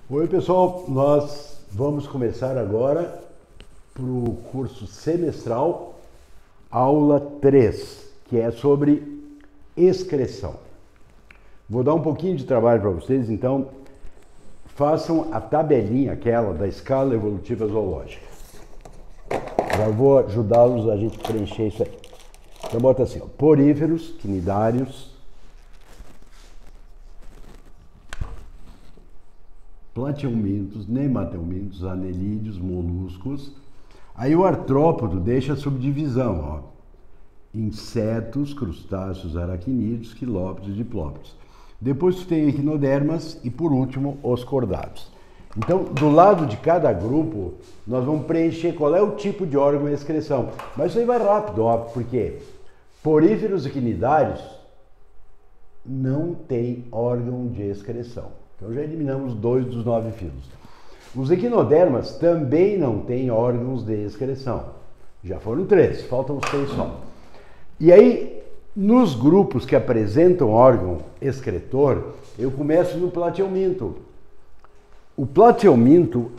Oi pessoal, nós vamos começar agora para o curso semestral, aula 3, que é sobre excreção. Vou dar um pouquinho de trabalho para vocês, então façam a tabelinha aquela da escala evolutiva zoológica. Já vou ajudá-los a gente preencher isso aí. Então bota assim, ó, poríferos, quinidários, plateumintos, nemateumintos, anelídeos, moluscos. Aí o artrópodo deixa a subdivisão, ó. Insetos, crustáceos, aracnídeos, quilópodes e diplópodes. Depois tu tem equinodermas e por último os cordados. Então, do lado de cada grupo, nós vamos preencher qual é o tipo de órgão e excreção. Mas isso aí vai rápido, ó, porque poríferos e quinidários não têm órgão de excreção. Então já eliminamos 2 dos 9 filos. Os equinodermas também não têm órgãos de excreção. Já foram 3, faltam 6 só. E aí, nos grupos que apresentam órgão excretor, eu começo no plateuminto. O plateuminto,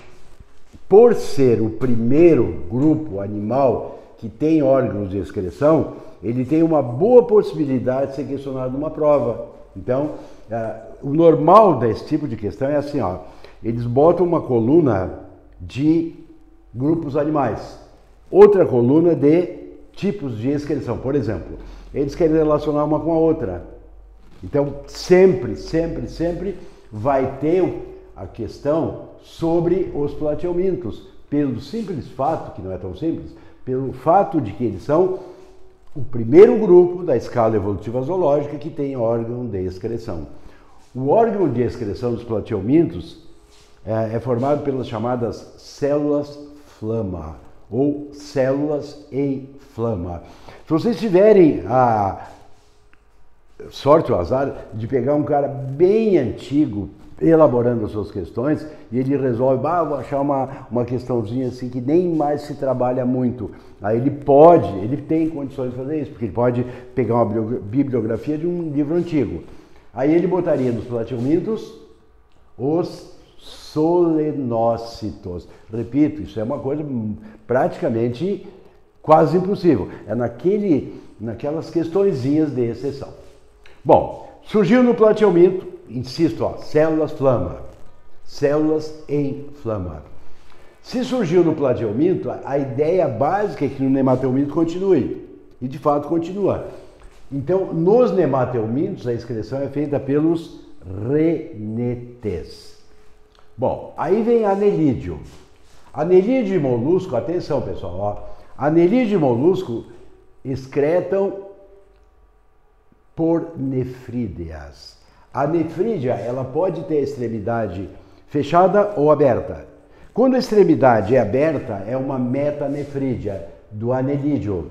por ser o primeiro grupo animal que tem órgãos de excreção, ele tem uma boa possibilidade de ser questionado numa prova. Então, o normal desse tipo de questão é assim, ó, eles botam uma coluna de grupos animais, outra coluna de tipos de excreção. Por exemplo, eles querem relacionar uma com a outra. Então, sempre vai ter a questão sobre os plateumintos, pelo simples fato, que não é tão simples, pelo fato de que eles são o primeiro grupo da escala evolutiva zoológica que tem órgão de excreção. O órgão de excreção dos plateumintos é formado pelas chamadas células flama ou células em flama. Se vocês tiverem a sorte ou azar de pegar um cara bem antigo elaborando as suas questões e ele resolve, vou achar uma questãozinha assim que nem mais se trabalha muito. Aí ele tem condições de fazer isso, porque ele pode pegar uma bibliografia de um livro antigo. Aí ele botaria nos plateumintos os solenócitos. Repito, isso é uma coisa praticamente quase impossível. É naquelas questõezinhas de exceção. Bom, surgiu no plateuminto, insisto, ó, células flama, células em flama. Se surgiu no plateuminto, a ideia básica é que no nemateuminto continue, e de fato continua. Então, nos nemateumintos, a excreção é feita pelos renetes. Bom, aí vem anelídeo. Anelídeo e molusco, atenção pessoal, ó, anelídeo e molusco excretam por nefrídeas. A nefrídea, ela pode ter a extremidade fechada ou aberta. Quando a extremidade é aberta, é uma metanefrídea do anelídeo.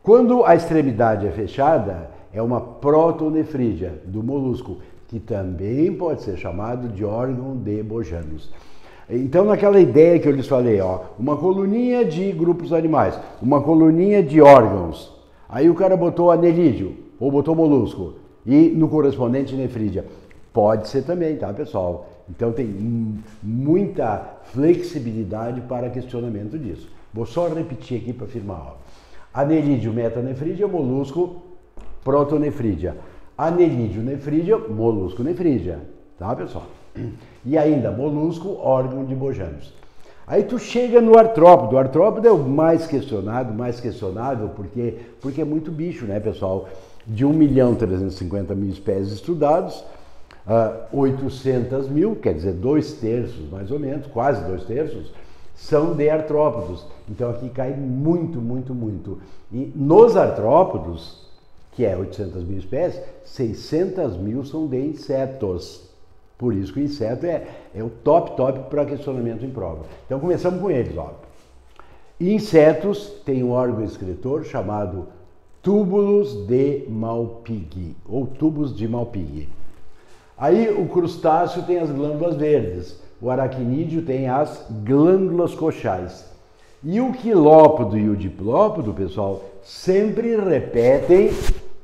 Quando a extremidade é fechada, é uma protonefrídea do molusco, que também pode ser chamado de órgão de Bojanus. Então, naquela ideia que eu lhes falei, ó, uma coluninha de grupos animais, uma coluninha de órgãos. Aí o cara botou anelídeo, ou botou molusco, e no correspondente nefrídea. Pode ser também, tá, pessoal? Então tem muita flexibilidade para questionamento disso. Vou só repetir aqui para afirmar, ó. Anelídeo, metanefrídea, molusco, protonefrídea. Anelídeo, nefrídea, molusco, nefrídea. Tá, pessoal? E ainda, molusco, órgão de Bojanus. Aí tu chega no artrópodo. O artrópodo é o mais questionável, porque é muito bicho, né, pessoal? De 1.350.000 espécies estudados, 800 mil, quer dizer 2/3 mais ou menos, quase 2/3, são de artrópodos. Então aqui cai muito. E nos artrópodos, que é 800 mil espécies, 600 mil são de insetos. Por isso que o inseto é o top para questionamento em prova. Então começamos com eles, ó. Insetos têm um órgão excretor chamado túbulos de Malpighi, ou tubos de Malpighi. Aí o crustáceo tem as glândulas verdes, o aracnídeo tem as glândulas coxais. E o quilópodo e o diplópodo, pessoal, sempre repetem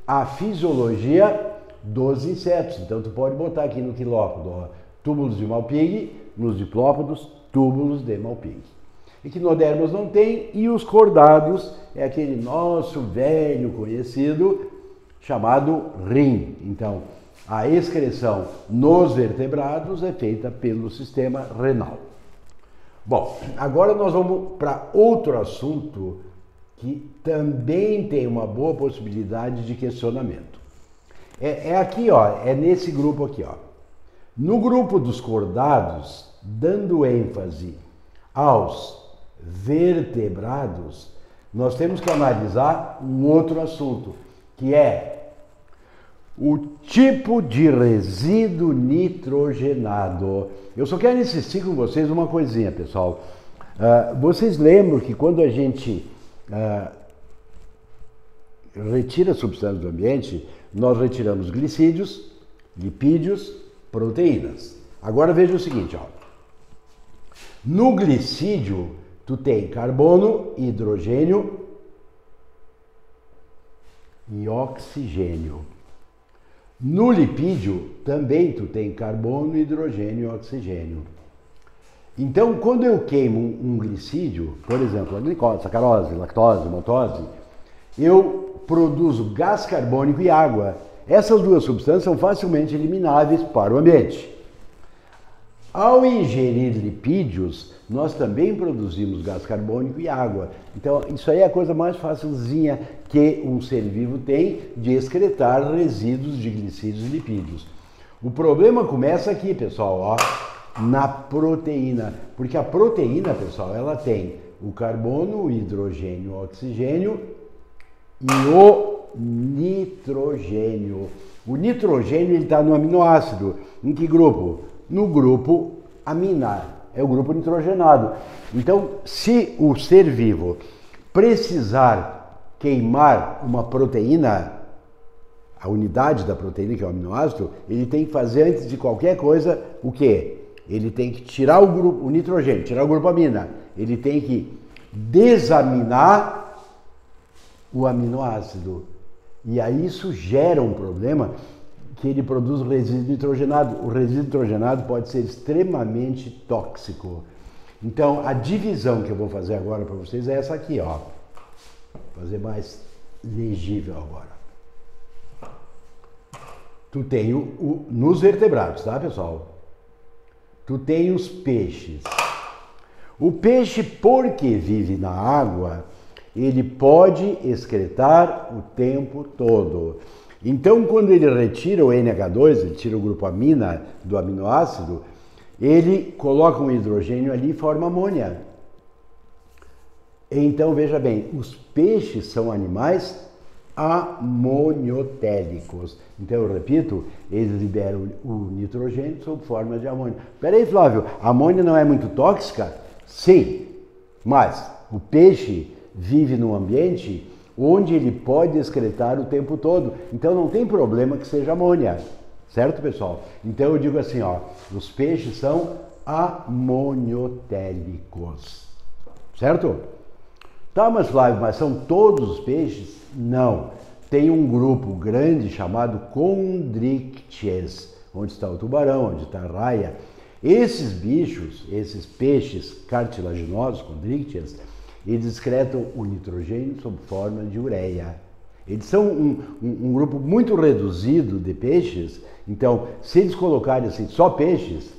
a fisiologia dos insetos. Então tu pode botar aqui no quilópodo, ó, túbulos de Malpighi, nos diplópodos, túbulos de Malpighi. Equinodermos não tem, e os cordados é aquele nosso velho conhecido chamado rim. Então, a excreção nos vertebrados é feita pelo sistema renal. Bom, agora nós vamos para outro assunto que também tem uma boa possibilidade de questionamento. É aqui, ó, é nesse grupo aqui, ó. No grupo dos cordados, dando ênfase aos vertebrados, nós temos que analisar um outro assunto, que é o tipo de resíduo nitrogenado. Eu só quero insistir com vocês uma coisinha, pessoal. Vocês lembram que quando a gente retira substâncias do ambiente, nós retiramos glicídios, lipídios, proteínas. Agora veja o seguinte, ó. No glicídio, tu tem carbono, hidrogênio e oxigênio. No lipídio, também tu tem carbono, hidrogênio e oxigênio. Então, quando eu queimo um glicídio, por exemplo, a glicose, sacarose, lactose, maltose, eu produzo gás carbônico e água. Essas duas substâncias são facilmente elimináveis para o ambiente. Ao ingerir lipídios, nós também produzimos gás carbônico e água. Então, isso aí é a coisa mais facilzinha que um ser vivo tem de excretar resíduos de glicídios e lipídios. O problema começa aqui, pessoal, ó, na proteína. Porque a proteína, pessoal, ela tem o carbono, o hidrogênio, o oxigênio e o nitrogênio. O nitrogênio está no aminoácido. Em que grupo? No grupo aminar, é o grupo nitrogenado. Então, se o ser vivo precisar queimar uma proteína, a unidade da proteína, que é o aminoácido, ele tem que fazer, antes de qualquer coisa, o quê? Ele tem que tirar o nitrogênio, tirar o grupo amina. Ele tem que desaminar o aminoácido. E aí isso gera um problema, que ele produz resíduo nitrogenado. O resíduo nitrogenado pode ser extremamente tóxico. Então, a divisão que eu vou fazer agora para vocês é essa aqui, ó. Vou fazer mais legível agora. Tu tem nos vertebrados, tá, pessoal? Tu tem os peixes. O peixe, porque vive na água, ele pode excretar o tempo todo. Então, quando ele retira o NH2, ele tira o grupo amina do aminoácido, ele coloca um hidrogênio ali e forma amônia. Então, veja bem, os peixes são animais amoniotélicos. Então, eu repito, eles liberam o nitrogênio sob forma de amônia. Peraí, Flávio, a amônia não é muito tóxica? Sim, mas o peixe vive num ambiente onde ele pode excretar o tempo todo. Então não tem problema que seja amônia, certo, pessoal? Então eu digo assim, ó, os peixes são amoniotélicos, certo? Tá, mas Flávio, mas são todos os peixes? Não. Tem um grupo grande chamado Chondrichthyes, onde está o tubarão, onde está a raia. Esses bichos, esses peixes cartilaginosos, Chondrichthyes, eles excretam o nitrogênio sob forma de ureia. Eles são um grupo muito reduzido de peixes, então, se eles colocarem assim, só peixes,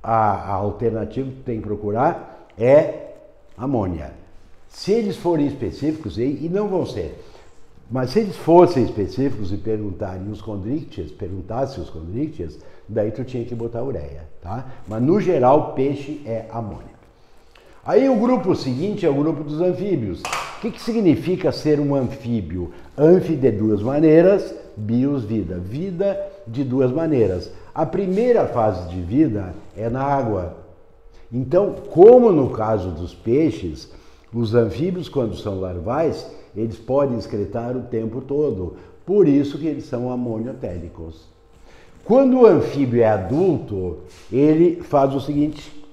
a alternativa que tem que procurar é amônia. Se eles forem específicos, e não vão ser, mas se eles fossem específicos e perguntassem os Chondrichthyes, daí tu tinha que botar ureia, tá? Mas no geral, peixe é amônia. Aí o grupo seguinte é o grupo dos anfíbios. O que significa ser um anfíbio? Anfi de duas maneiras, bios vida. Vida de duas maneiras. A primeira fase de vida é na água. Então, como no caso dos peixes, os anfíbios, quando são larvais, eles podem excretar o tempo todo. Por isso que eles são amoniotélicos. Quando o anfíbio é adulto, ele faz o seguinte: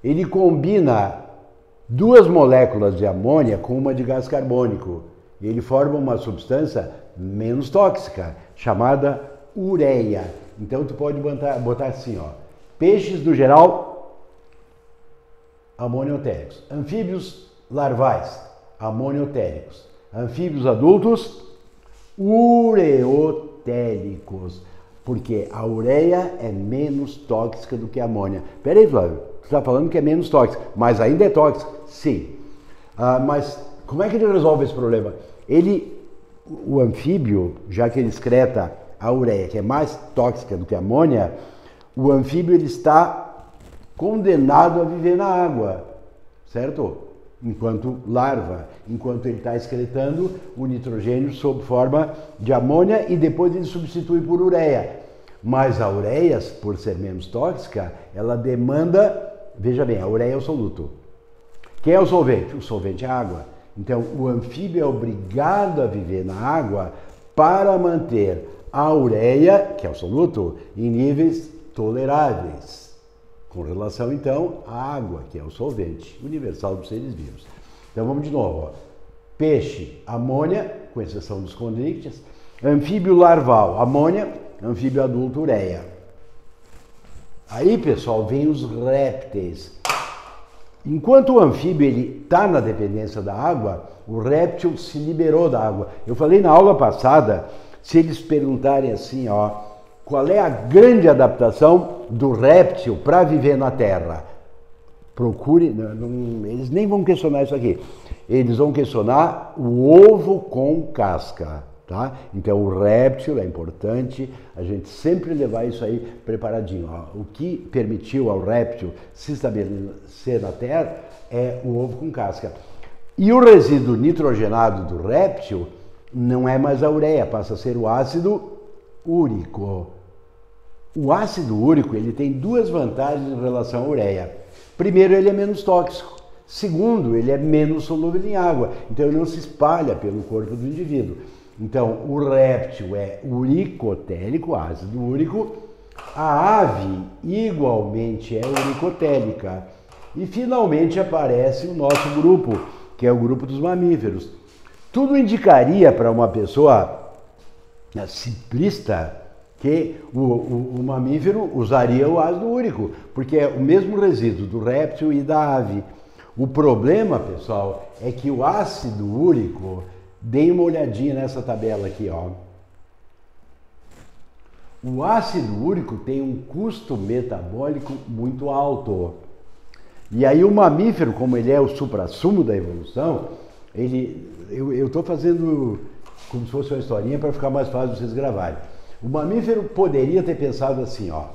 ele combina duas moléculas de amônia com uma de gás carbônico. E ele forma uma substância menos tóxica, chamada ureia. Então tu pode botar assim, ó, Peixes, no geral, amoniotéricos. Anfíbios larvais, amoniotéricos. Anfíbios adultos, ureotéricos. Porque a ureia é menos tóxica do que a amônia. Peraí, Flávio, você está falando que é menos tóxica, mas ainda é tóxica? Sim. Mas como é que ele resolve esse problema? O anfíbio, já que ele excreta a ureia, que é mais tóxica do que a amônia, o anfíbio ele está condenado a viver na água, certo? Enquanto larva, enquanto ele está excretando o nitrogênio sob forma de amônia e depois ele substitui por ureia. Mas a ureia, por ser menos tóxica, ela demanda, veja bem, a ureia é o soluto. Quem é o solvente? O solvente é a água. Então o anfíbio é obrigado a viver na água para manter a ureia, que é o soluto, em níveis toleráveis. Com relação, então, à água, que é o solvente universal dos seres vivos. Então, vamos de novo. Ó. Peixe, amônia, com exceção dos condríctias. Anfíbio larval, amônia. Anfíbio adulto, ureia. Aí, pessoal, vem os répteis. Enquanto o anfíbio está na dependência da água, o réptil se liberou da água. Eu falei na aula passada, se eles perguntarem assim, ó, qual é a grande adaptação do réptil para viver na Terra? Procure, eles nem vão questionar isso aqui. Eles vão questionar o ovo com casca, tá? Então o réptil é importante a gente sempre levar isso aí preparadinho. Ó. O que permitiu ao réptil se estabelecer na Terra é o ovo com casca. E o resíduo nitrogenado do réptil não é mais a ureia, passa a ser o ácido úrico. O ácido úrico ele tem duas vantagens em relação à ureia. Primeiro, ele é menos tóxico. Segundo, ele é menos solúvel em água. Então, ele não se espalha pelo corpo do indivíduo. Então, o réptil é uricotérico, ácido úrico. A ave, igualmente, é uricotélica. E, finalmente, aparece o nosso grupo, que é o grupo dos mamíferos. Tudo indicaria para uma pessoa simplista que o mamífero usaria o ácido úrico, porque é o mesmo resíduo do réptil e da ave. O problema, pessoal, é que o ácido úrico, deem uma olhadinha nessa tabela aqui, ó. O ácido úrico tem um custo metabólico muito alto. E aí o mamífero, como ele é o suprassumo da evolução, eu estou fazendo como se fosse uma historinha para ficar mais fácil vocês gravarem. O mamífero poderia ter pensado assim, ó,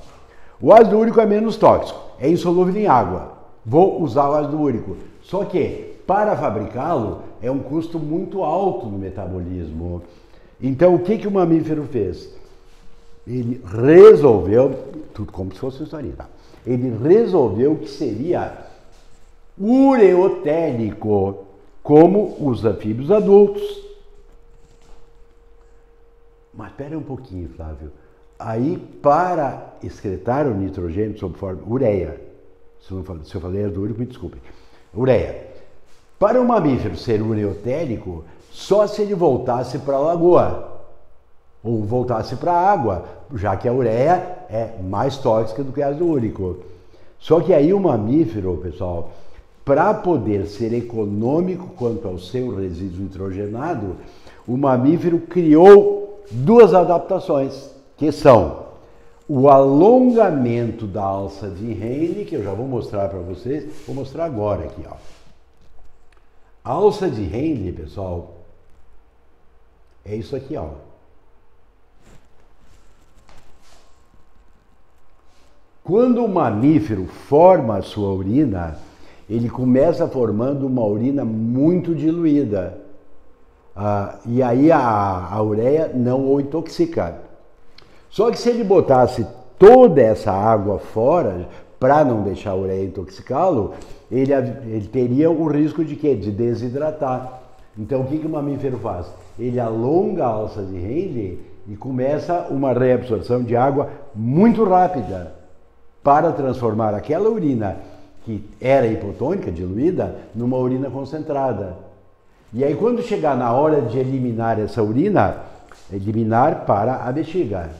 o ácido úrico é menos tóxico, é insolúvel em água, vou usar o ácido úrico. Só que, para fabricá-lo, é um custo muito alto no metabolismo. Então, o que o mamífero fez? Ele resolveu, tudo como se fosse uma historinha, tá? Ele resolveu que seria ureotélico, como os anfíbios adultos. Mas espera um pouquinho, Flávio. Aí, para excretar o nitrogênio sob forma ureia, se eu falei ácido úrico, me desculpem, ureia. Para o mamífero ser ureotélico, só se ele voltasse para a lagoa, ou voltasse para a água, já que a ureia é mais tóxica do que ácido úrico. Só que aí o mamífero, pessoal, para poder ser econômico quanto ao seu resíduo nitrogenado, o mamífero criou duas adaptações, que são o alongamento da alça de Henle, que eu já vou mostrar para vocês, vou mostrar agora aqui, ó. A alça de Henle, pessoal, é isso aqui, ó. Quando o mamífero forma a sua urina, ele começa formando uma urina muito diluída. E aí a ureia não o intoxica. Só que se ele botasse toda essa água fora, para não deixar a ureia intoxicá-lo, ele teria o risco de quê? De desidratar. Então o que o mamífero faz? Ele alonga a alça de Henle e começa uma reabsorção de água muito rápida para transformar aquela urina que era hipotônica, diluída, numa urina concentrada. E aí quando chegar na hora de eliminar essa urina, eliminar para a bexiga.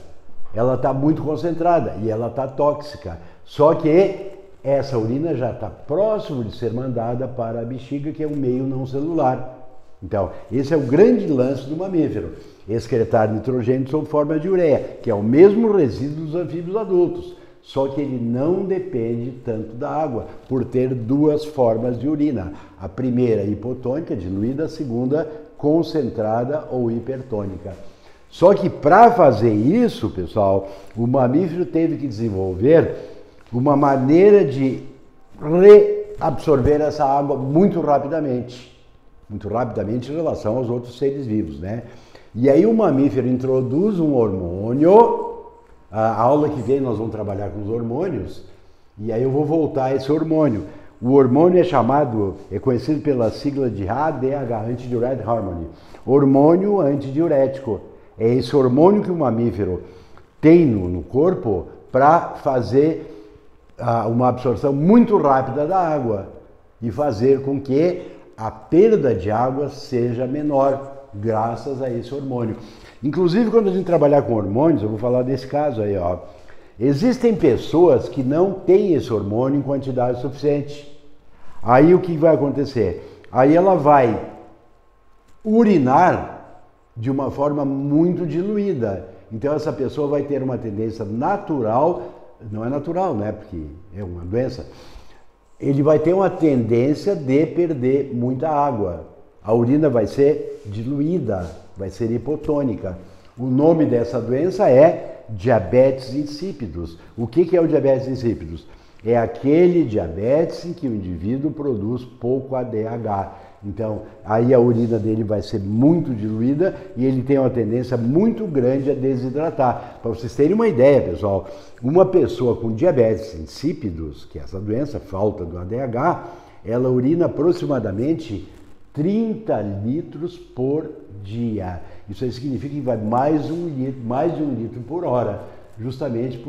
ela está muito concentrada e ela está tóxica. Só que essa urina já está próximo de ser mandada para a bexiga, que é um meio não celular. Então, esse é o grande lance do mamífero. Excretar nitrogênio sob forma de ureia, que é o mesmo resíduo dos anfíbios adultos. Só que ele não depende tanto da água, por ter duas formas de urina. A primeira hipotônica, diluída, a segunda concentrada ou hipertônica. Só que para fazer isso, pessoal, o mamífero teve que desenvolver uma maneira de reabsorver essa água muito rapidamente em relação aos outros seres vivos, né? E aí o mamífero introduz um hormônio. A aula que vem nós vamos trabalhar com os hormônios, e aí eu vou voltar a esse hormônio. O hormônio é conhecido pela sigla de ADH, Antidiuretic Hormone, hormônio antidiurético. É esse hormônio que o mamífero tem no corpo para fazer uma absorção muito rápida da água e fazer com que a perda de água seja menor, graças a esse hormônio. Inclusive, quando a gente trabalhar com hormônios, eu vou falar desse caso aí, ó. Existem pessoas que não têm esse hormônio em quantidade suficiente. Aí o que vai acontecer? Aí ela vai urinar de uma forma muito diluída. Então essa pessoa vai ter uma tendência natural, não é natural, né? Porque é uma doença. Ele vai ter uma tendência de perder muita água. A urina vai ser diluída, vai ser hipotônica. O nome dessa doença é diabetes insípidos. O que é o diabetes insípidos? É aquele diabetes em que o indivíduo produz pouco ADH. Então, aí a urina dele vai ser muito diluída e ele tem uma tendência muito grande a desidratar. Para vocês terem uma ideia, pessoal, uma pessoa com diabetes insípidos, que é essa doença, falta do ADH, ela urina aproximadamente 30 litros por dia. Isso aí significa que vai mais de um litro por hora, justamente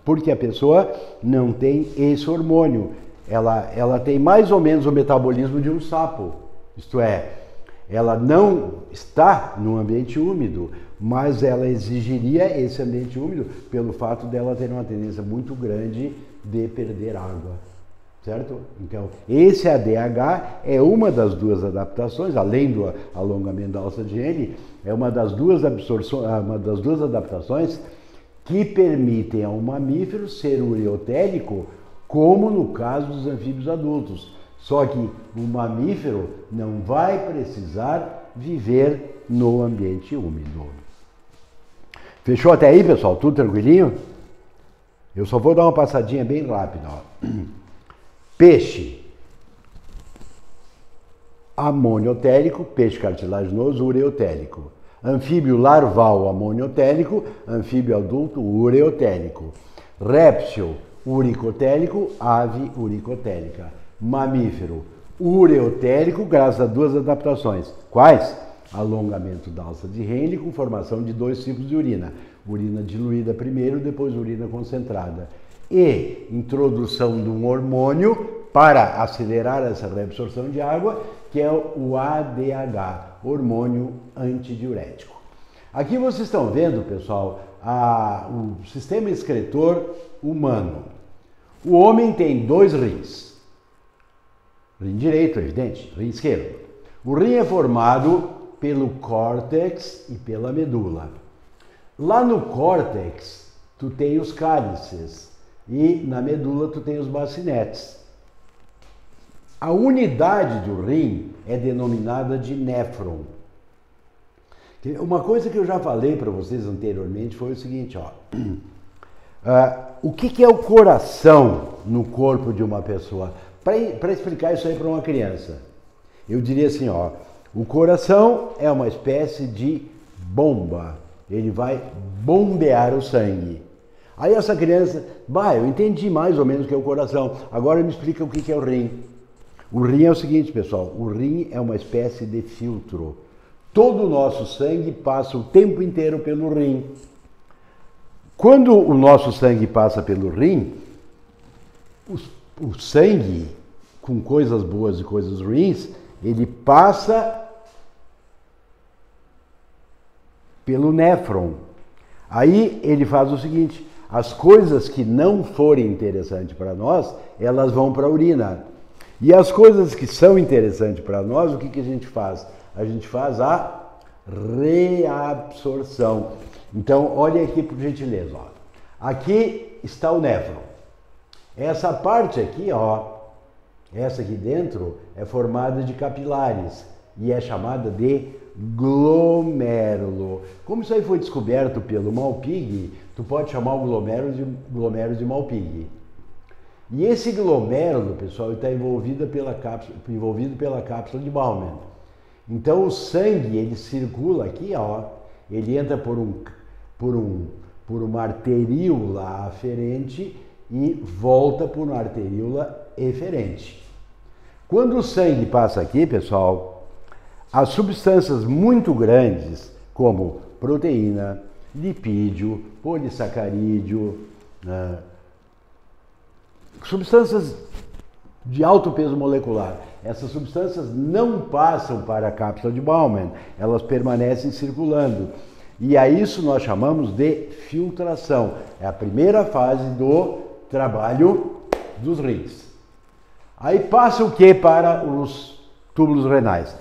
porque a pessoa não tem esse hormônio. Ela tem mais ou menos o metabolismo de um sapo, isto é, ela não está num ambiente úmido, mas ela exigiria esse ambiente úmido pelo fato dela ter uma tendência muito grande de perder água. Certo? Então, esse ADH é uma das duas adaptações, além do alongamento da alça de Henle, é uma das duas adaptações que permitem ao mamífero ser ureotélico, como no caso dos anfíbios adultos. Só que o mamífero não vai precisar viver no ambiente úmido. Fechou até aí, pessoal? Tudo tranquilinho? Eu só vou dar uma passadinha bem rápida, ó. Peixe amoniotélico, peixe cartilaginoso, ureotélico. Anfíbio larval amoniotélico, anfíbio adulto ureotélico. Réptil uricotélico, ave uricotélica. Mamífero ureotélico, graças a duas adaptações. Quais? Alongamento da alça de Henle com formação de dois tipos de urina. Urina diluída primeiro, depois urina concentrada. E introdução de um hormônio para acelerar essa reabsorção de água, que é o ADH, hormônio antidiurético. Aqui vocês estão vendo, pessoal, o sistema excretor humano. O homem tem dois rins. Rim direito, evidente, rim esquerdo. O rim é formado pelo córtex e pela medula. Lá no córtex, tu tem os cálices. E na medula tu tem os bacinetes. A unidade do rim é denominada de néfron. Uma coisa que eu já falei para vocês anteriormente foi o seguinte, ó. O que é o coração no corpo de uma pessoa? Para explicar isso aí para uma criança, eu diria assim, ó, o coração é uma espécie de bomba. Ele vai bombear o sangue. Aí essa criança, eu entendi mais ou menos o que é o coração, agora me explica o que é o rim. O rim é o seguinte, pessoal, o rim é uma espécie de filtro. Todo o nosso sangue passa o tempo inteiro pelo rim. Quando o nosso sangue passa pelo rim, o sangue, com coisas boas e coisas ruins, ele passa pelo néfron. Aí ele faz o seguinte, as coisas que não forem interessantes para nós, elas vão para a urina. E as coisas que são interessantes para nós, o que a gente faz? A gente faz a reabsorção. Então, olha aqui por gentileza. Ó. Aqui está o néfron. Essa parte aqui, ó, essa aqui dentro, é formada de capilares e é chamada de glomérulo. Como isso aí foi descoberto pelo Malpighi, tu pode chamar o glomérulo de Malpighi. E esse glomérulo, pessoal, está envolvido pela cápsula de Bowman. Então o sangue, ele circula aqui, ó, ele entra por uma arteríola aferente e volta por uma arteríola eferente. Quando o sangue passa aqui, pessoal, as substâncias muito grandes, como proteína, lipídio, polissacarídeo, substâncias de alto peso molecular, essas substâncias não passam para a cápsula de Bowman, elas permanecem circulando. E a isso nós chamamos de filtração. É a primeira fase do trabalho dos rins. Aí passa o que para os túbulos renais?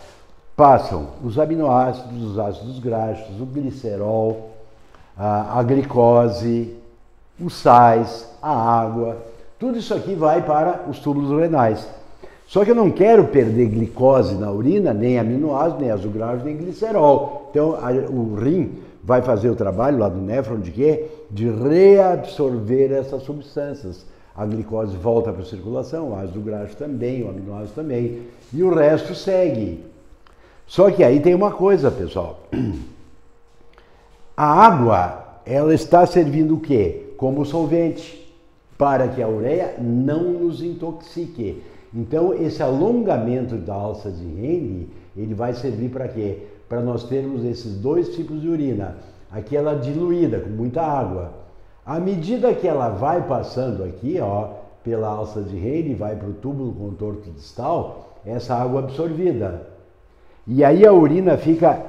Passam os aminoácidos, os ácidos graxos, o glicerol, a glicose, os sais, a água. Tudo isso aqui vai para os túbulos renais. Só que eu não quero perder glicose na urina, nem aminoácidos, nem ácido graxo, nem glicerol. Então o rim vai fazer o trabalho lá do néfron de quê? De reabsorver essas substâncias. A glicose volta para a circulação, o ácido graxo também, o aminoácido também. E o resto segue. Só que aí tem uma coisa, pessoal. A água, ela está servindo o quê? Como solvente, para que a ureia não nos intoxique. Então, esse alongamento da alça de Henle, ele vai servir para quê? Para nós termos esses dois tipos de urina. Aquela diluída, com muita água. À medida que ela vai passando aqui, ó, pela alça de Henle, vai para o túbulo contorto distal, essa água absorvida. E aí a urina fica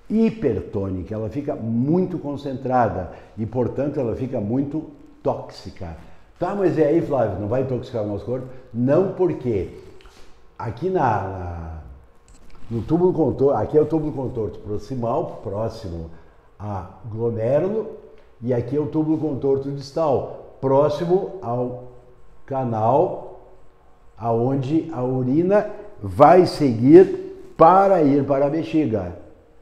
hipertônica, ela fica muito concentrada e, portanto, ela fica muito tóxica. Tá, mas e aí, Flávio, não vai intoxicar o nosso corpo? Não, porque aqui no túbulo contorto, aqui é o túbulo contorto proximal, próximo a glomérulo, e aqui é o túbulo contorto distal, próximo ao canal aonde a urina vai seguir para ir para a bexiga.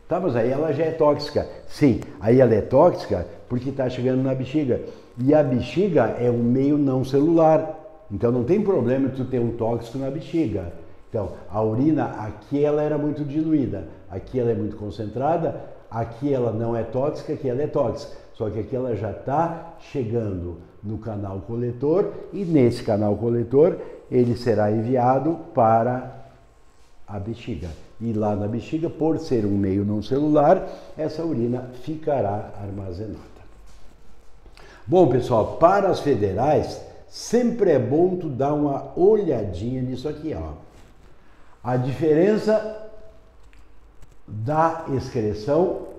Tá, mas aí ela já é tóxica. Sim, aí ela é tóxica porque está chegando na bexiga. E a bexiga é um meio não celular. Então não tem problema tu ter um tóxico na bexiga. Então, a urina, aqui ela era muito diluída, aqui ela é muito concentrada, aqui ela não é tóxica, aqui ela é tóxica. Só que aqui ela já está chegando no canal coletor e nesse canal coletor ele será enviado para a bexiga. E lá na bexiga, por ser um meio não celular, essa urina ficará armazenada. Bom, pessoal, para as federais, sempre é bom tu dar uma olhadinha nisso aqui, ó. A diferença da excreção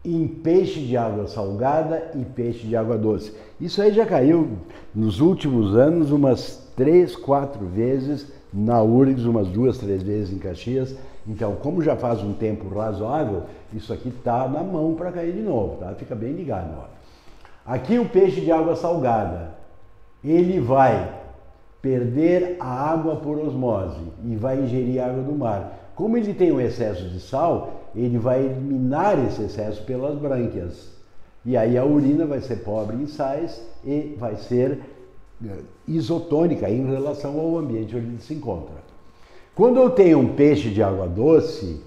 em peixe de água salgada e peixe de água doce. Isso aí já caiu nos últimos anos umas 3, 4 vezes na URGS, umas 2, 3 vezes em Caxias. Então, como já faz um tempo razoável, isso aqui está na mão para cair de novo, tá? Fica bem ligado, ó. Aqui o peixe de água salgada, ele vai perder a água por osmose e vai ingerir água do mar. Como ele tem um excesso de sal, ele vai eliminar esse excesso pelas brânquias. E aí a urina vai ser pobre em sais e vai ser isotônica em relação ao ambiente onde ele se encontra. Quando eu tenho um peixe de água doce,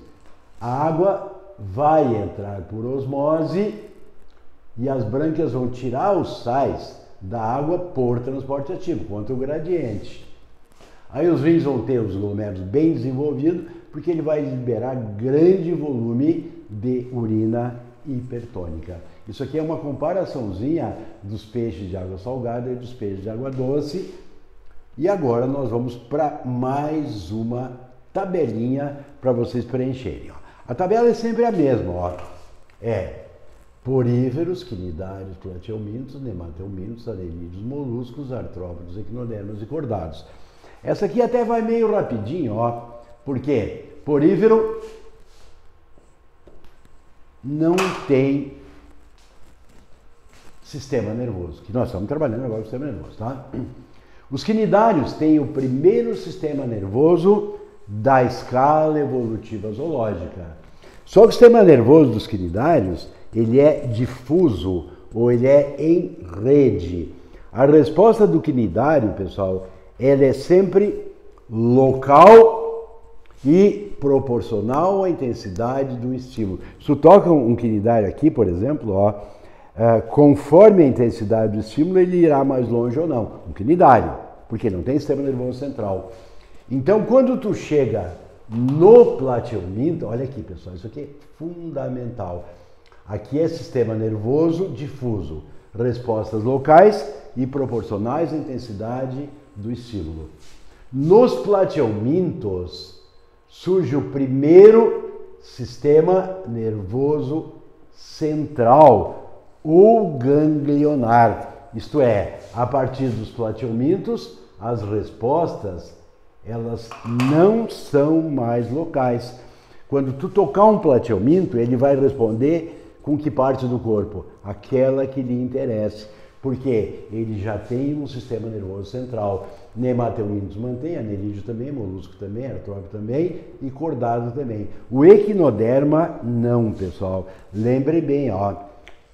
a água vai entrar por osmose e as brânquias vão tirar os sais da água por transporte ativo, quanto o gradiente. Aí os rins vão ter os glomérulos bem desenvolvidos, porque ele vai liberar grande volume de urina hipertônica. Isso aqui é uma comparaçãozinha dos peixes de água salgada e dos peixes de água doce. E agora nós vamos para mais uma tabelinha para vocês preencherem. Ó. A tabela é sempre a mesma, ó. É poríferos, quinidários, plateumintos, nemateumintos, anelídeos, moluscos, artrópodes, equinodermos e cordados. Essa aqui até vai meio rapidinho, ó. Por quê? Porífero não tem sistema nervoso, que nós estamos trabalhando agora com o sistema nervoso, tá? Os quinidários têm o primeiro sistema nervoso da escala evolutiva zoológica. Só que o sistema nervoso dos quinidários, ele é difuso, ou ele é em rede. A resposta do quinidário, pessoal, ela é sempre local e proporcional à intensidade do estímulo. Se tu toca um quinidário aqui, por exemplo, ó, conforme a intensidade do estímulo, ele irá mais longe ou não. Um quinidário, porque não tem sistema nervoso central. Então, quando tu chega no plateuminto, olha aqui, pessoal, isso aqui é fundamental. Aqui é sistema nervoso difuso, respostas locais e proporcionais à intensidade do estímulo. Nos plateumintos surge o primeiro sistema nervoso central, ou ganglionar. Isto é, a partir dos plateumintos, as respostas, elas não são mais locais. Quando tu tocar um plateuminto, ele vai responder com que parte do corpo? Aquela que lhe interesse. Porque ele já tem um sistema nervoso central. Nemateumintos mantém, anelídeo também, molusco também, artrópode também e cordado também. O equinoderma não, pessoal. Lembre bem, ó.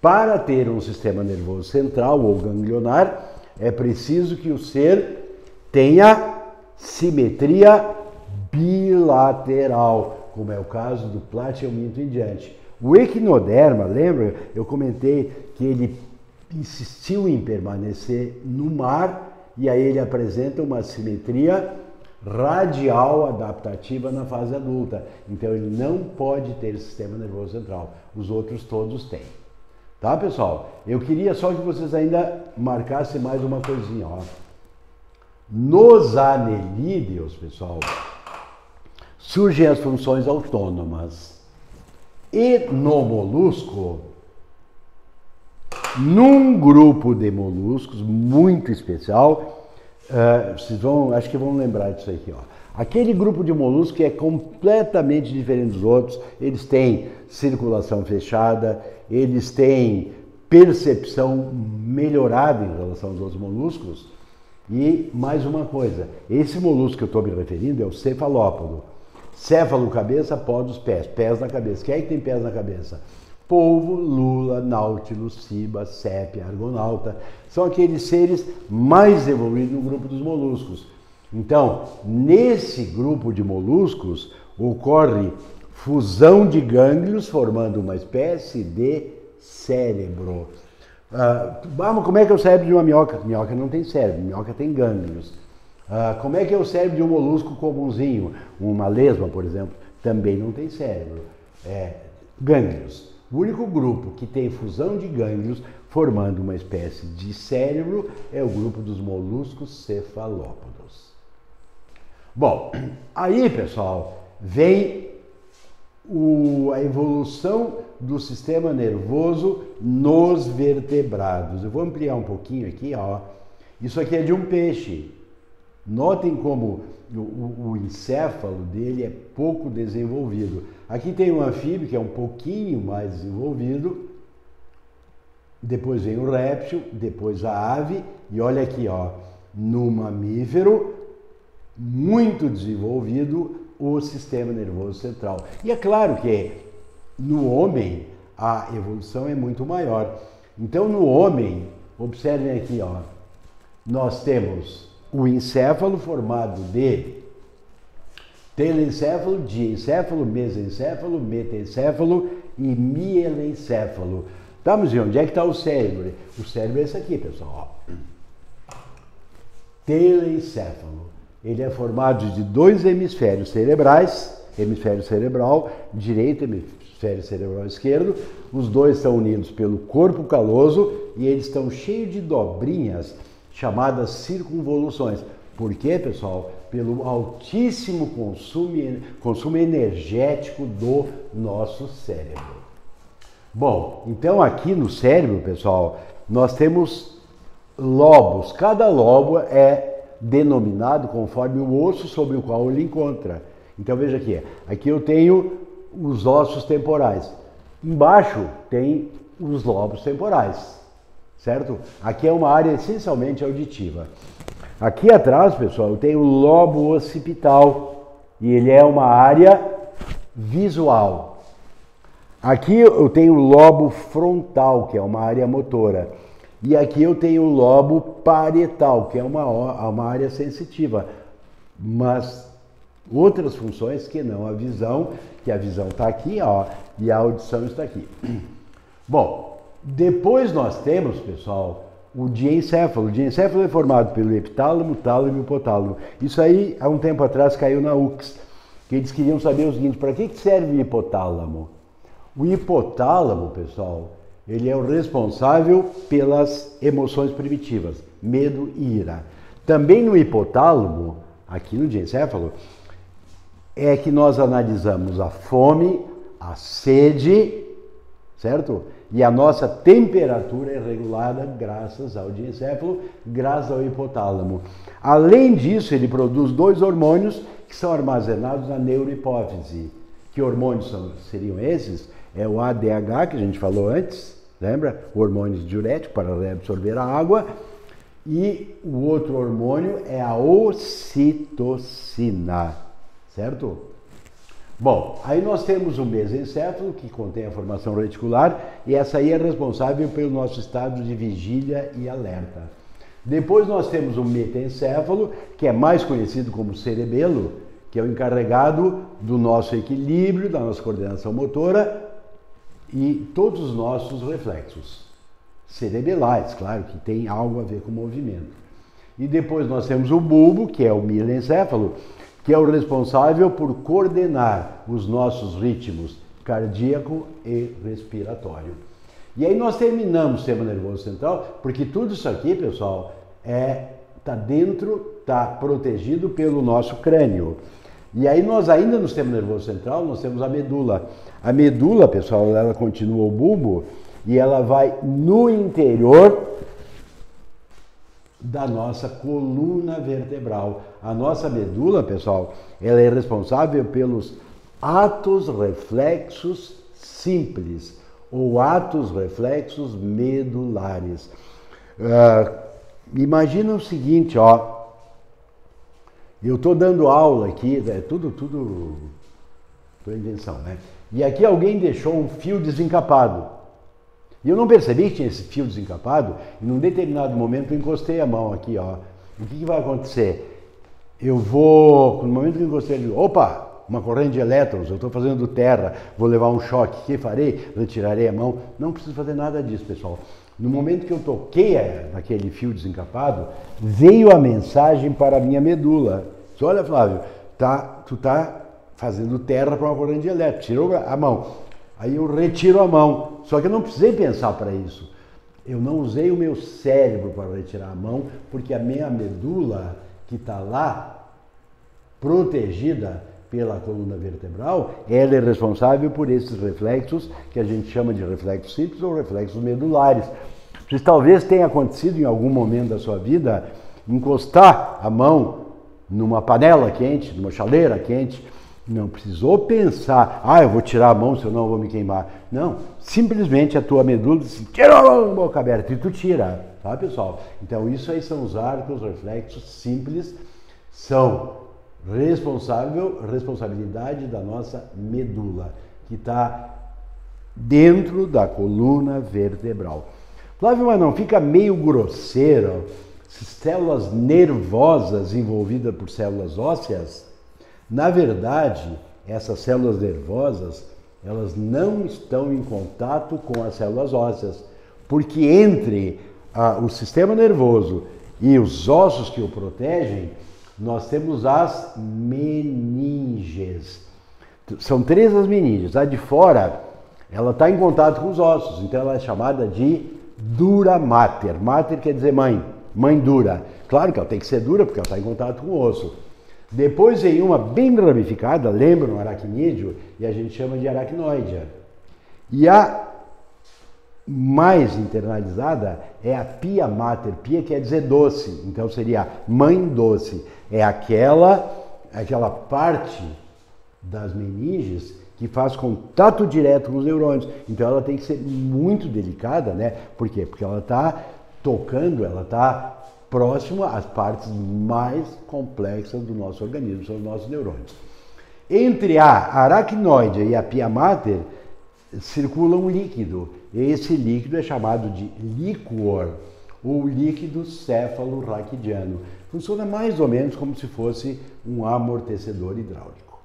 Para ter um sistema nervoso central ou ganglionar, é preciso que o ser tenha simetria bilateral, como é o caso do plateuminto em diante. O equinoderma, lembra? Eu comentei que ele insistiu em permanecer no mar e aí ele apresenta uma simetria radial adaptativa na fase adulta. Então ele não pode ter sistema nervoso central. Os outros todos têm. Tá, pessoal? Eu queria só que vocês ainda marcassem mais uma coisinha, ó. Nos anelídeos, pessoal, surgem as funções autônomas. E no molusco, num grupo de moluscos muito especial, vocês vão, acho que vão lembrar disso aqui, ó. Aquele grupo de moluscos que é completamente diferente dos outros, eles têm circulação fechada, eles têm percepção melhorada em relação aos outros moluscos. E mais uma coisa, esse molusco que eu estou me referindo é o cefalópodo. Céfalo, cabeça, pó dos pés, pés na cabeça. Quem é que tem pés na cabeça? Polvo, lula, náutilus, ciba, sépia, argonauta. São aqueles seres mais evoluídos no grupo dos moluscos. Então, nesse grupo de moluscos, ocorre fusão de gânglios, formando uma espécie de cérebro. Como é que é o cérebro de uma minhoca? Minhoca não tem cérebro, minhoca tem gânglios. Como é que é o cérebro de um molusco comumzinho? Uma lesma, por exemplo, também não tem cérebro. Gânglios. O único grupo que tem fusão de gânglios, formando uma espécie de cérebro, é o grupo dos moluscos cefalópodos. Bom, aí, pessoal, vem a evolução do sistema nervoso nos vertebrados. Eu vou ampliar um pouquinho aqui, ó. Isso aqui é de um peixe. Notem como o encéfalo dele é pouco desenvolvido. Aqui tem um anfíbio que é um pouquinho mais desenvolvido. Depois vem o réptil, depois a ave. E olha aqui, ó, no mamífero, muito desenvolvido o sistema nervoso central. E é claro que no homem a evolução é muito maior. Então no homem, observem aqui, ó, nós temos o encéfalo formado de telencéfalo, diencéfalo, mesencéfalo, metencéfalo e mielencéfalo. Tá, mas e onde é que está o cérebro? O cérebro é esse aqui, pessoal. Ó. Telencéfalo. Ele é formado de dois hemisférios cerebrais, hemisfério cerebral direito, hemisfério cerebral esquerdo. Os dois estão unidos pelo corpo caloso e eles estão cheios de dobrinhas chamadas circunvoluções. Por quê, pessoal? Pelo altíssimo consumo energético do nosso cérebro. Bom, então aqui no cérebro, pessoal, nós temos lobos. Cada lobo é denominado conforme o osso sobre o qual ele encontra. Então veja aqui, aqui eu tenho os ossos temporais. Embaixo tem os lobos temporais, certo? Aqui é uma área essencialmente auditiva. Aqui atrás, pessoal, eu tenho o lobo occipital e ele é uma área visual. Aqui eu tenho o lobo frontal, que é uma área motora. E aqui eu tenho o lobo parietal, que é uma área sensitiva. Mas outras funções que não a visão, que a visão está aqui, ó, e a audição está aqui. Bom, depois nós temos, pessoal, o diencéfalo. O diencéfalo é formado pelo epitálamo, tálamo e hipotálamo. Isso aí, há um tempo atrás, caiu na UX, que eles queriam saber o seguinte: para que serve o hipotálamo? O hipotálamo, pessoal, ele é o responsável pelas emoções primitivas, medo e ira. Também no hipotálamo, aqui no diencéfalo, é que nós analisamos a fome, a sede, certo? E a nossa temperatura é regulada graças ao diencéfalo, graças ao hipotálamo. Além disso, ele produz 2 hormônios que são armazenados na neurohipófise. Que hormônios seriam esses? É o ADH, que a gente falou antes, lembra? O hormônio diurético para reabsorver a água. E o outro hormônio é a ocitocina, certo? Bom, aí nós temos o mesencéfalo, que contém a formação reticular, e essa aí é responsável pelo nosso estado de vigília e alerta. Depois nós temos o metencéfalo, que é mais conhecido como cerebelo, que é o encarregado do nosso equilíbrio, da nossa coordenação motora e todos os nossos reflexos cerebelais, claro que tem algo a ver com o movimento. E depois nós temos o bulbo, que é o milencéfalo, que é o responsável por coordenar os nossos ritmos cardíaco e respiratório. E aí nós terminamos o sistema nervoso central, porque tudo isso aqui, pessoal, está dentro, está protegido pelo nosso crânio. E aí nós ainda no sistema nervoso central, nós temos a medula. A medula, pessoal, ela continua o bulbo e ela vai no interior da nossa coluna vertebral. A nossa medula, pessoal, ela é responsável pelos atos reflexos simples ou atos reflexos medulares. Imagina o seguinte, ó. Eu estou dando aula aqui, é tudo invenção, né? E aqui alguém deixou um fio desencapado. E eu não percebi que tinha esse fio desencapado, e num determinado momento eu encostei a mão aqui, ó. O que vai acontecer? No momento que eu encostei, eu digo, opa, uma corrente de elétrons, eu estou fazendo terra, vou levar um choque, o que farei? Retirarei a mão. Não preciso fazer nada disso, pessoal. No momento que eu toquei naquele fio desencapado, veio a mensagem para a minha medula. Disse, olha, Flávio, tu tá fazendo terra para uma corrente de elétrons, tirou a mão. Aí eu retiro a mão, só que eu não precisei pensar para isso. Eu não usei o meu cérebro para retirar a mão, porque a minha medula, que está lá, protegida pela coluna vertebral, ela é responsável por esses reflexos, que a gente chama de reflexos simples ou reflexos medulares. Vocês talvez tenha acontecido em algum momento da sua vida, encostar a mão numa panela quente, numa chaleira quente, não precisou pensar, eu vou tirar a mão, senão eu vou me queimar. Não, simplesmente a tua medula se tirou a boca aberta e tu tira, tá, pessoal? Então isso aí são os arcos reflexos simples, são responsabilidade da nossa medula, que está dentro da coluna vertebral. Flávio, mas não fica meio grosseiro células nervosas envolvidas por células ósseas? Na verdade, essas células nervosas, elas não estão em contato com as células ósseas, porque entre o sistema nervoso e os ossos que o protegem, nós temos as meninges. São 3 as meninges. A de fora, ela está em contato com os ossos, então ela é chamada de dura mater. Mater quer dizer mãe, mãe dura. Claro que ela tem que ser dura porque ela está em contato com o osso. Depois vem uma bem ramificada, lembra um aracnídeo, e a gente chama de aracnoide. E a mais internalizada é a pia mater. Pia quer dizer doce, então seria mãe doce. É aquela parte das meninges que faz contato direto com os neurônios. Então ela tem que ser muito delicada, né? Por quê? Porque ela está tocando, ela está próxima às partes mais complexas do nosso organismo, são os nossos neurônios. Entre a aracnoide e a pia mater circula um líquido. Esse líquido é chamado de líquor, ou líquido céfalo-raquidiano. Funciona mais ou menos como se fosse um amortecedor hidráulico.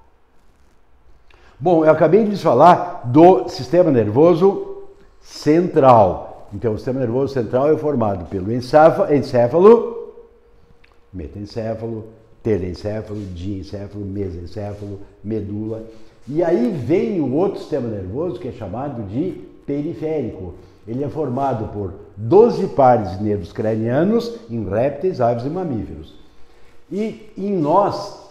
Bom, eu acabei de lhes falar do sistema nervoso central. Então, o sistema nervoso central é formado pelo encéfalo, metencéfalo, telencéfalo, diencéfalo, mesencéfalo, medula. E aí vem o outro sistema nervoso que é chamado de periférico. Ele é formado por 12 pares de nervos cranianos em répteis, aves e mamíferos. E em nós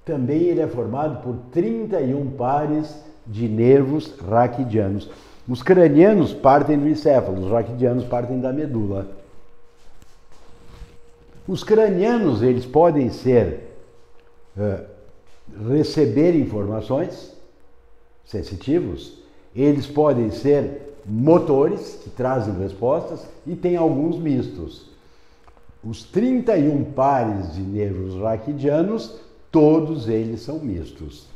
também ele é formado por 31 pares de nervos raquidianos. Os cranianos partem do encéfalo, os raquidianos partem da medula. Os cranianos, eles podem receber informações sensitivos, eles podem ser motores, que trazem respostas, e tem alguns mistos. Os 31 pares de nervos raquidianos, todos eles são mistos.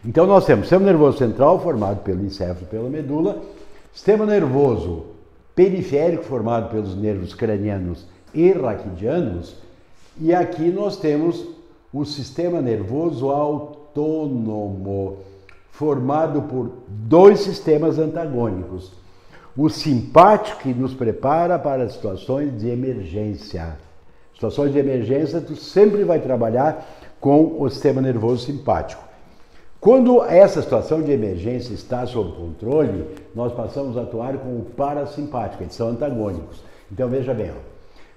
Então nós temos sistema nervoso central formado pelo encéfalo e pela medula, sistema nervoso periférico formado pelos nervos cranianos e raquidianos, e aqui nós temos o sistema nervoso autônomo, formado por dois sistemas antagônicos. O simpático, que nos prepara para situações de emergência. Situações de emergência, tu sempre vai trabalhar com o sistema nervoso simpático. Quando essa situação de emergência está sob controle, nós passamos a atuar com o parasimpático, eles são antagônicos. Então veja bem,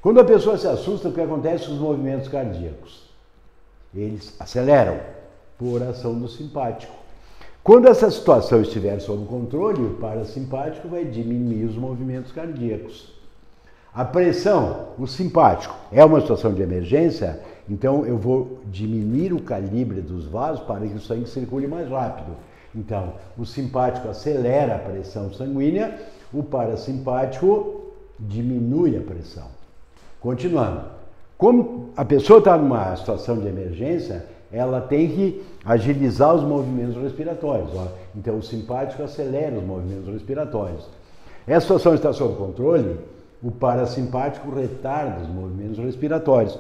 quando a pessoa se assusta, o que acontece com os movimentos cardíacos? Eles aceleram por ação do simpático. Quando essa situação estiver sob controle, o parasimpático vai diminuir os movimentos cardíacos. A pressão, o simpático, é uma situação de emergência, então eu vou diminuir o calibre dos vasos para que o sangue circule mais rápido. Então, o simpático acelera a pressão sanguínea, o parasimpático diminui a pressão. Continuando. Como a pessoa está numa situação de emergência, ela tem que agilizar os movimentos respiratórios. Então, o simpático acelera os movimentos respiratórios. Essa situação está sob controle, o parasimpático retarda os movimentos respiratórios.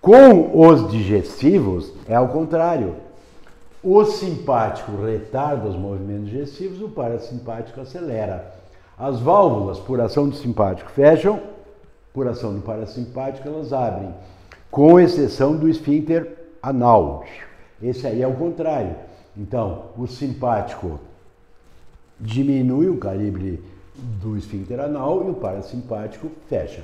Com os digestivos, é ao contrário. O simpático retarda os movimentos digestivos, o parasimpático acelera. As válvulas, por ação do simpático, fecham, por ação do parasimpático, elas abrem, com exceção do esfíncter anal. Esse aí é o contrário. Então, o simpático diminui o calibre do esfíncter anal e o parasimpático fecha.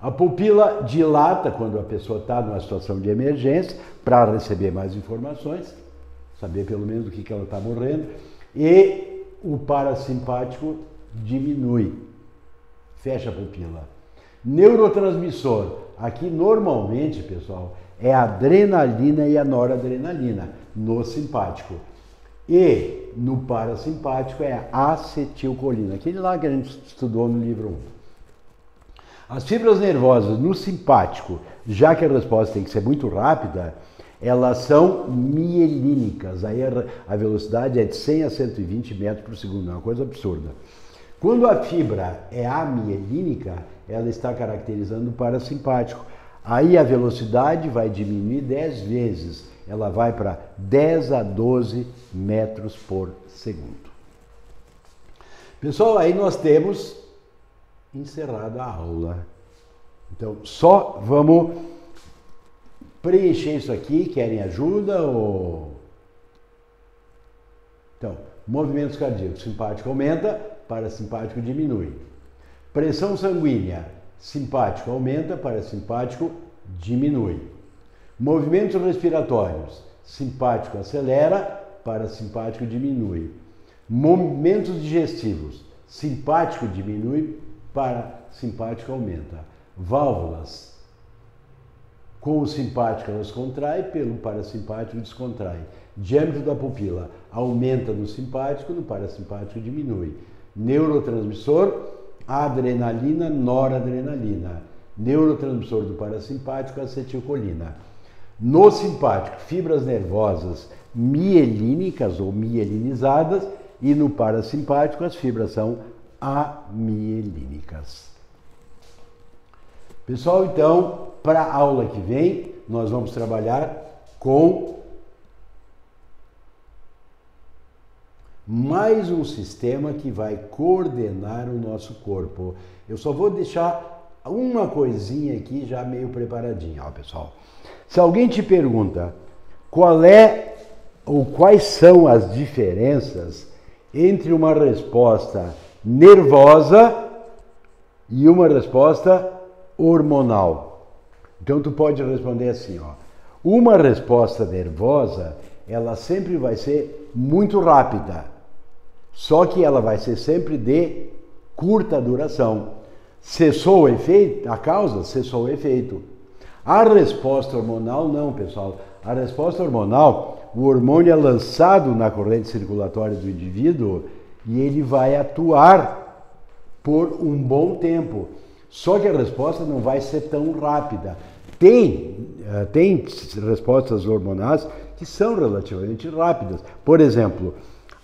A pupila dilata quando a pessoa está numa situação de emergência para receber mais informações, saber pelo menos do que ela está morrendo, e o parasimpático diminui, fecha a pupila. Neurotransmissor, aqui normalmente, pessoal, é a adrenalina e a noradrenalina no simpático. E no parasimpático é a acetilcolina, aquele lá que a gente estudou no livro 1. As fibras nervosas no simpático, já que a resposta tem que ser muito rápida, elas são mielínicas. Aí a velocidade é de 100 a 120 metros por segundo, é uma coisa absurda. Quando a fibra é amielínica, ela está caracterizando o parasimpático. Aí a velocidade vai diminuir 10 vezes. Ela vai para 10 a 12 metros por segundo. Pessoal, aí nós temos encerrada a aula. Então, só vamos preencher isso aqui. Querem ajuda? Então, movimentos cardíacos. Simpático aumenta, parasimpático diminui. Pressão sanguínea. Simpático aumenta, parasimpático diminui. Movimentos respiratórios. Simpático acelera, parasimpático diminui. Movimentos digestivos. simpático diminui, parasimpático aumenta. Válvulas, com o simpático elas contraem, pelo parasimpático descontrai. Diâmetro da pupila aumenta no simpático, no parasimpático diminui. Neurotransmissor, adrenalina, noradrenalina. Neurotransmissor do parasimpático, acetilcolina. No simpático, fibras nervosas mielínicas ou mielinizadas, e no parasimpático as fibras são amielínicas. Pessoal, então, para a aula que vem, nós vamos trabalhar com mais um sistema que vai coordenar o nosso corpo. Eu só vou deixar uma coisinha aqui já meio preparadinha, ó, pessoal. Se alguém te pergunta qual é ou quais são as diferenças entre uma resposta nervosa e uma resposta hormonal, então tu pode responder assim, ó. Uma resposta nervosa, ela sempre vai ser muito rápida, só que ela vai ser sempre de curta duração. Cessou o efeito, a causa, cessou o efeito. A resposta hormonal não, pessoal. A resposta hormonal, o hormônio é lançado na corrente circulatória do indivíduo e ele vai atuar por um bom tempo. Só que a resposta não vai ser tão rápida. Tem respostas hormonais que são relativamente rápidas. Por exemplo,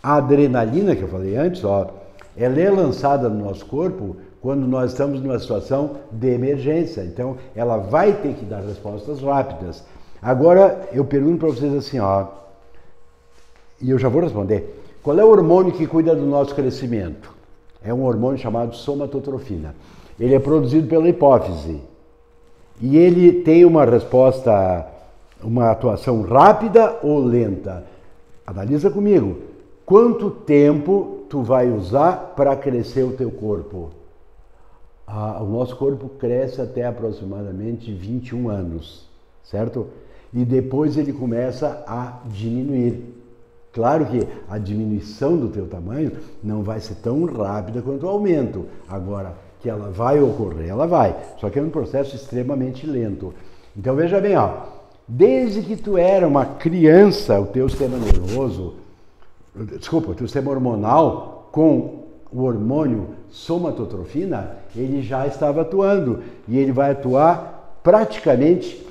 a adrenalina, que eu falei antes, ó, ela é lançada no nosso corpo quando nós estamos numa situação de emergência. Então, ela vai ter que dar respostas rápidas. Agora, eu pergunto para vocês assim, ó, e eu já vou responder. Qual é o hormônio que cuida do nosso crescimento? É um hormônio chamado somatotrofina. Ele é produzido pela hipófise. E ele tem uma resposta, uma atuação rápida ou lenta? Analisa comigo. Quanto tempo tu vai usar para crescer o teu corpo? O nosso corpo cresce até aproximadamente 21 anos, certo? E depois ele começa a diminuir. Claro que a diminuição do teu tamanho não vai ser tão rápida quanto o aumento. Agora, que ela vai ocorrer, ela vai. Só que é um processo extremamente lento. Então veja bem, ó, desde que tu era uma criança, o teu sistema nervoso, o teu sistema hormonal com o hormônio somatotrofina, ele já estava atuando. E ele vai atuar praticamente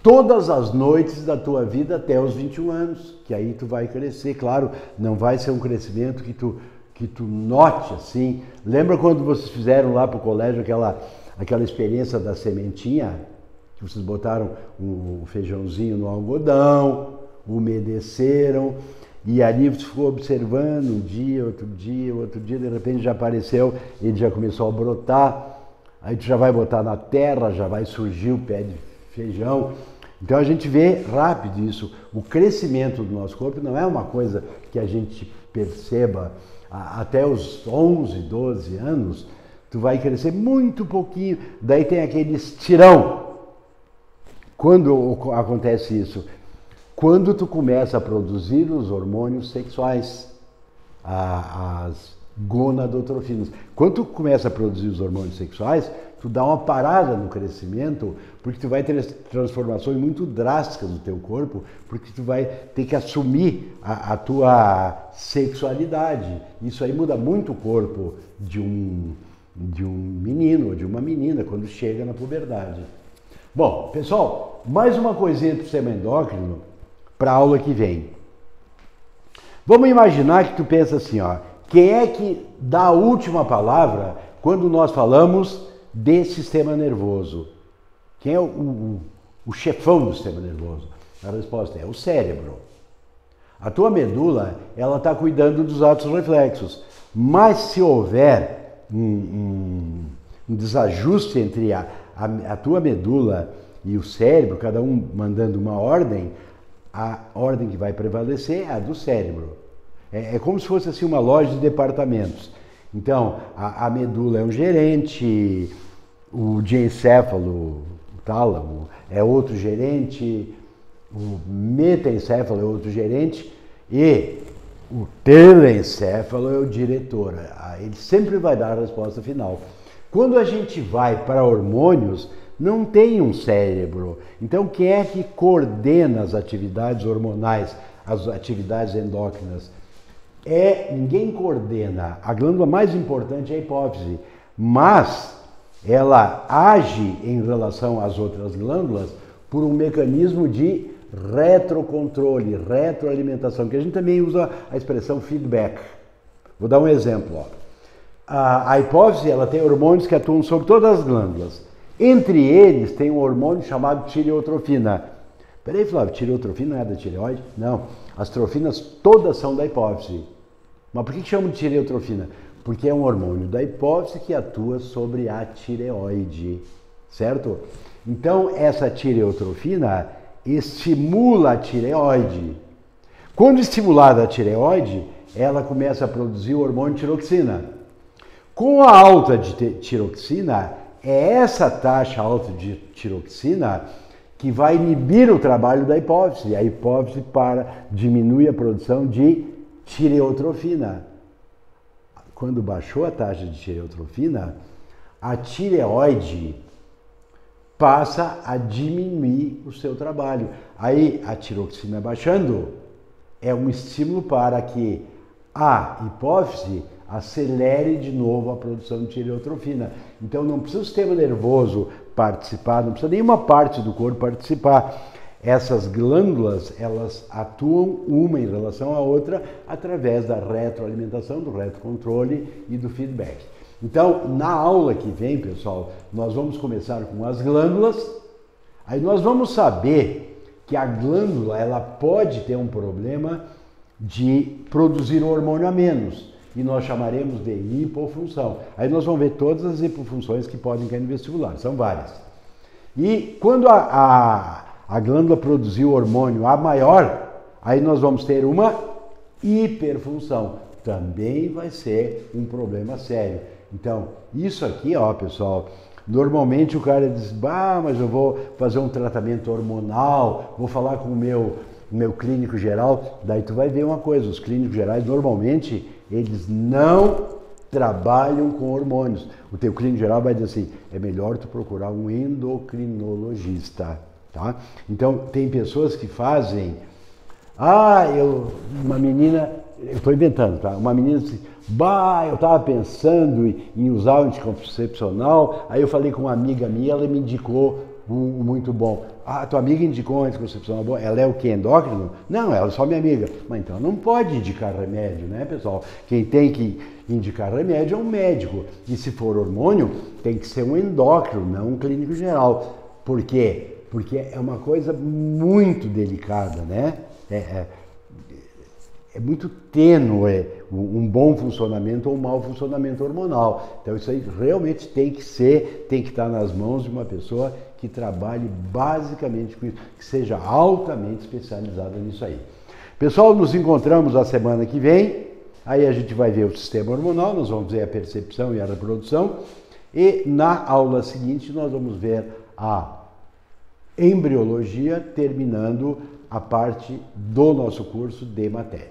todas as noites da tua vida até os 21 anos, que aí tu vai crescer. Claro, não vai ser um crescimento que tu note assim. Lembra quando vocês fizeram lá para o colégio aquela experiência da sementinha? Que vocês botaram o feijãozinho no algodão, umedeceram, e ali você ficou observando um dia, outro dia, de repente já apareceu, ele já começou a brotar, aí tu já vai botar na terra, já vai surgir o pé de feijão. Então a gente vê rápido isso. O crescimento do nosso corpo não é uma coisa que a gente perceba até os 11, 12 anos, tu vai crescer muito pouquinho, daí tem aquele estirão. Quando acontece isso? Quando tu começa a produzir os hormônios sexuais, as gonadotrofinas. Quando tu começa a produzir os hormônios sexuais, tu dá uma parada no crescimento, porque tu vai ter transformações muito drásticas no teu corpo, porque tu vai ter que assumir a tua sexualidade. Isso aí muda muito o corpo de um menino ou de uma menina quando chega na puberdade. Bom, pessoal, mais uma coisinha para o sistema endócrino para a aula que vem. Vamos imaginar que tu pensa assim, ó, quem é que dá a última palavra quando nós falamos de sistema nervoso? Quem é o chefão do sistema nervoso? A resposta é o cérebro. A tua medula, ela está cuidando dos atos reflexos, mas se houver um desajuste entre a tua medula e o cérebro, cada um mandando uma ordem, a ordem que vai prevalecer é a do cérebro. É como se fosse assim uma loja de departamentos. Então, a medula é um gerente, o diencéfalo, o tálamo, é outro gerente, o metencéfalo é outro gerente, e O telencéfalo é o diretor, ele sempre vai dar a resposta final. Quando a gente vai para hormônios, não tem um cérebro. Então, quem é que coordena as atividades hormonais, as atividades endócrinas? Ninguém coordena. A glândula mais importante é a hipófise, mas ela age em relação às outras glândulas por um mecanismo de retrocontrole, retroalimentação, que a gente também usa a expressão feedback. Vou dar um exemplo. A hipófise ela tem hormônios que atuam sobre todas as glândulas. Entre eles tem um hormônio chamado tireotrofina. Peraí, Flávio, tireotrofina não é da tireoide? Não, as trofinas todas são da hipófise. Mas por que chamam de tireotrofina? Porque é um hormônio da hipófise que atua sobre a tireoide, certo? Então, essa tireotrofina estimula a tireoide. Quando estimulada a tireoide, ela começa a produzir o hormônio tiroxina. Com a alta de tiroxina, é essa taxa alta de tiroxina que vai inibir o trabalho da hipófise. A hipófise diminui a produção de tireotrofina. Quando baixou a taxa de tireotrofina, a tireoide passa a diminuir o seu trabalho. Aí a tiroxina baixando é um estímulo para que a hipófise acelere de novo a produção de tireotrofina. Então não precisa o sistema nervoso participar, não precisa nenhuma parte do corpo participar. Essas glândulas, elas atuam uma em relação à outra através da retroalimentação, do retrocontrole e do feedback. Então, na aula que vem, pessoal, nós vamos começar com as glândulas. Aí nós vamos saber que a glândula, ela pode ter um problema de produzir o hormônio a menos. E nós chamaremos de hipofunção. Aí nós vamos ver todas as hipofunções que podem cair no vestibular, são várias. E quando a glândula produzir o hormônio A maior, aí nós vamos ter uma hiperfunção. Também vai ser um problema sério. Então, isso aqui, ó, pessoal, normalmente o cara diz, mas eu vou fazer um tratamento hormonal, vou falar com o meu clínico geral. Daí tu vai ver uma coisa, os clínicos gerais normalmente eles não trabalham com hormônios. O teu clínico geral vai dizer assim, é melhor tu procurar um endocrinologista, tá? Então, tem pessoas que fazem, uma menina, eu estou inventando, tá? Uma menina disse, eu estava pensando em usar o anticoncepcional, aí eu falei com uma amiga minha, ela me indicou um muito bom. Tua amiga indicou um anticoncepcional bom, ela é o que? Endócrino? Não, ela é só minha amiga. Mas então não pode indicar remédio, né, pessoal? Quem tem que indicar remédio é um médico. E se for hormônio, tem que ser um endócrino, não um clínico geral. Por quê? Porque é uma coisa muito delicada, né? É muito tênue um bom funcionamento ou um mau funcionamento hormonal. Então isso aí realmente tem que estar nas mãos de uma pessoa que trabalhe basicamente com isso, que seja altamente especializada nisso aí. Pessoal, nos encontramos a semana que vem, aí a gente vai ver o sistema hormonal, nós vamos ver a percepção e a reprodução, e na aula seguinte nós vamos ver a embriologia, terminando a parte do nosso curso de matéria.